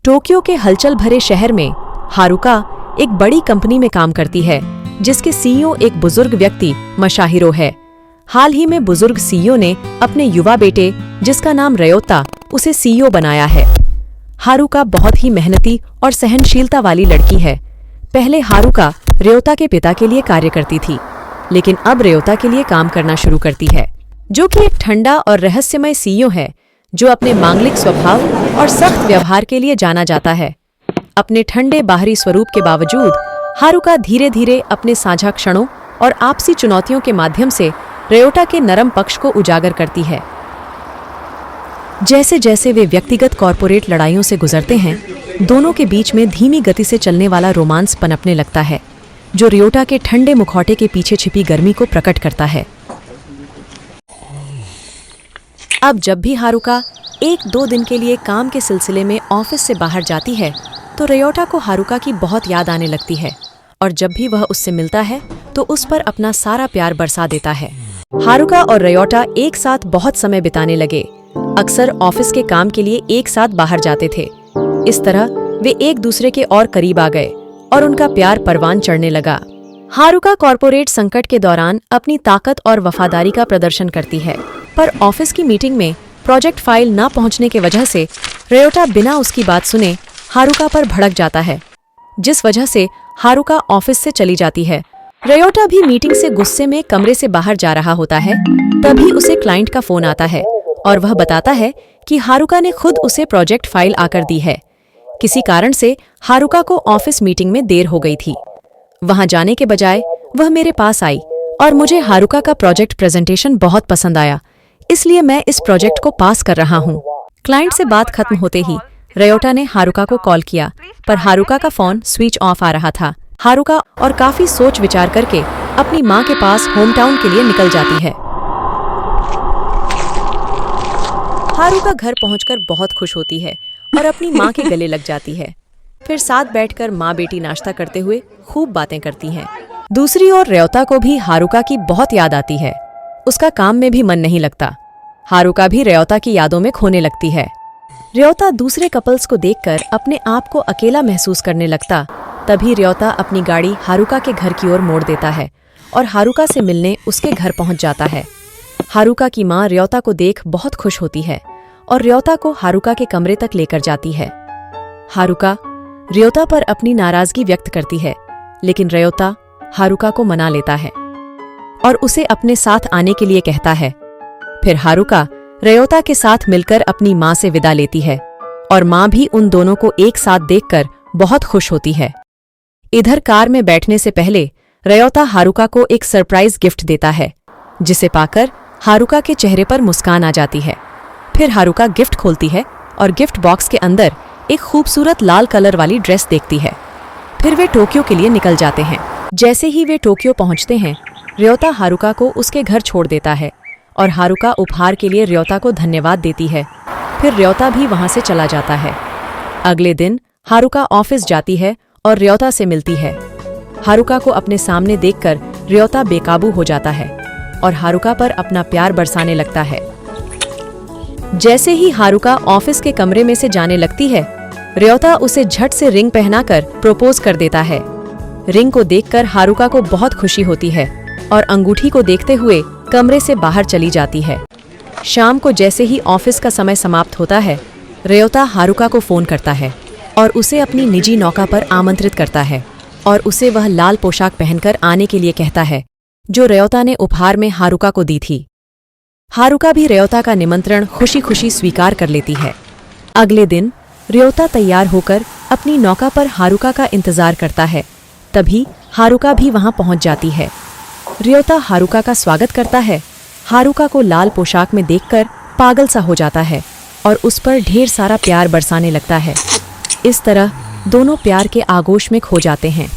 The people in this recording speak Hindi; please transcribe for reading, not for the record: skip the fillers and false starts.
टोक्यो के हलचल भरे शहर में हारुका एक बड़ी कंपनी में काम करती है, जिसके सीईओ एक बुजुर्ग व्यक्ति मासाहिरो है। हाल ही में बुजुर्ग सीईओ ने अपने युवा बेटे, जिसका नाम रयोता, उसे सीईओ बनाया है। हारुका बहुत ही मेहनती और सहनशीलता वाली लड़की है। पहले हारुका रयोता के पिता के लिए कार्य करती थी, लेकिन अब रयोता के लिए काम करना शुरू करती है, जो कि एक ठंडा और रहस्यमय सीईओ है, जो अपने मांगलिक स्वभाव और सख्त व्यवहार के लिए जाना जाता है। अपने ठंडे बाहरी स्वरूप के बावजूद हारुका धीरे धीरे अपने साझा क्षणों और आपसी चुनौतियों के माध्यम से रयोता के नरम पक्ष को उजागर करती है। जैसे जैसे वे व्यक्तिगत कॉर्पोरेट लड़ाइयों से गुजरते हैं, दोनों के बीच में धीमी गति से चलने वाला रोमांस पनपने लगता है, जो रयोता के ठंडे मुखौटे के पीछे छिपी गर्मी को प्रकट करता है। अब जब भी हारुका 1-2 दिन के लिए काम के सिलसिले में ऑफिस से बाहर जाती है, तो रयोता को हारुका की बहुत याद आने लगती है, और जब भी वह उससे मिलता है तो उस पर अपना सारा प्यार बरसा देता है। हारुका और रयोता एक साथ बहुत समय बिताने लगे। अक्सर ऑफिस के काम के लिए एक साथ बाहर जाते थे। इस तरह वे एक दूसरे के और करीब आ गए और उनका प्यार परवान चढ़ने लगा। हारुका कॉर्पोरेट संकट के दौरान अपनी ताकत और वफादारी का प्रदर्शन करती है, पर ऑफिस की मीटिंग में प्रोजेक्ट फाइल न पहुंचने की वजह से रयोता बिना उसकी बात सुने हारुका पर भड़क जाता है, जिस वजह से हारुका ऑफिस से चली जाती है। रयोता भी मीटिंग से गुस्से में कमरे से बाहर जा रहा होता है। तभी उसे क्लाइंट का फोन आता है और वह बताता है कि हारुका ने खुद उसे प्रोजेक्ट फाइल आकर दी है। किसी कारण से हारुका को ऑफिस मीटिंग में देर हो गई थी। वहां जाने के बजाय वह मेरे पास आई और मुझे हारुका का प्रोजेक्ट प्रेजेंटेशन बहुत पसंद आया, इसलिए मैं इस प्रोजेक्ट को पास कर रहा हूँ। क्लाइंट से बात खत्म होते ही रयोता ने हारुका को कॉल किया, पर हारुका का फोन स्विच ऑफ आ रहा था। हारुका और काफी सोच विचार करके अपनी माँ के पास होम टाउन के लिए निकल जाती है। हारुका घर पहुंचकर बहुत खुश होती है और अपनी माँ के गले लग जाती है। फिर साथ बैठकर माँ बेटी नाश्ता करते हुए खूब बातें करती हैं। दूसरी ओर रयोता को भी हारुका की बहुत याद आती है। उसका काम में भी मन नहीं लगता। हारुका भी रयोता की यादों में खोने लगती है। रयोता दूसरे कपल्स को देखकर अपने आप को अकेला महसूस करने लगता। तभी रयोता अपनी गाड़ी हारुका के घर की ओर मोड़ देता है और हारुका से मिलने उसके घर पहुंच जाता है। हारुका की माँ रयोता को देख बहुत खुश होती है और रयोता को हारुका के कमरे तक लेकर जाती है। हारुका रयोता पर अपनी नाराजगी व्यक्त करती है, लेकिन रयोता हारुका को मना लेता है और उसे अपने साथ आने के लिए कहता है। फिर हारुका रयोता के साथ मिलकर अपनी माँ से विदा लेती है और माँ भी उन दोनों को एक साथ देखकर बहुत खुश होती है। इधर कार में बैठने से पहले रयोता हारुका को एक सरप्राइज गिफ्ट देता है, जिसे पाकर हारुका के चेहरे पर मुस्कान आ जाती है। फिर हारुका गिफ्ट खोलती है और गिफ्ट बॉक्स के अंदर एक खूबसूरत लाल कलर वाली ड्रेस देखती है। फिर वे टोक्यो के लिए निकल जाते हैं। जैसे ही वे टोक्यो पहुंचते हैं, रयोता हारुका को उसके घर छोड़ देता है और हारुका उपहार के लिए रयोता को धन्यवाद देती है। फिर रयोता भी वहां से चला जाता है। अगले दिन हारुका ऑफिस जाती है और रयोता से मिलती है। हारुका को अपने सामने देखकर रयोता बेकाबू हो जाता है और हारुका पर अपना प्यार बरसाने लगता है। जैसे ही हारुका ऑफिस के कमरे में से जाने लगती है, रयोता उसे झट से रिंग पहनाकर प्रपोज कर देता है। रिंग को देखकर हारुका को बहुत खुशी होती है और अंगूठी को देखते हुए कमरे से बाहर चली जाती है। शाम को जैसे ही ऑफिस का समय समाप्त होता है, रयोता हारुका को फोन करता है और उसे अपनी निजी नौका पर आमंत्रित करता है और उसे वह लाल पोशाक पहनकर आने के लिए कहता है, जो रयोता ने उपहार में हारुका को दी थी। हारुका भी रयोता का निमंत्रण खुशी खुशी स्वीकार कर लेती है। अगले दिन रयोता तैयार होकर अपनी नौका पर हारुका का इंतजार करता है। तभी हारुका भी वहां पहुंच जाती है। रयोता हारुका का स्वागत करता है। हारुका को लाल पोशाक में देखकर पागल सा हो जाता है और उस पर ढेर सारा प्यार बरसाने लगता है। इस तरह दोनों प्यार के आगोश में खो जाते हैं।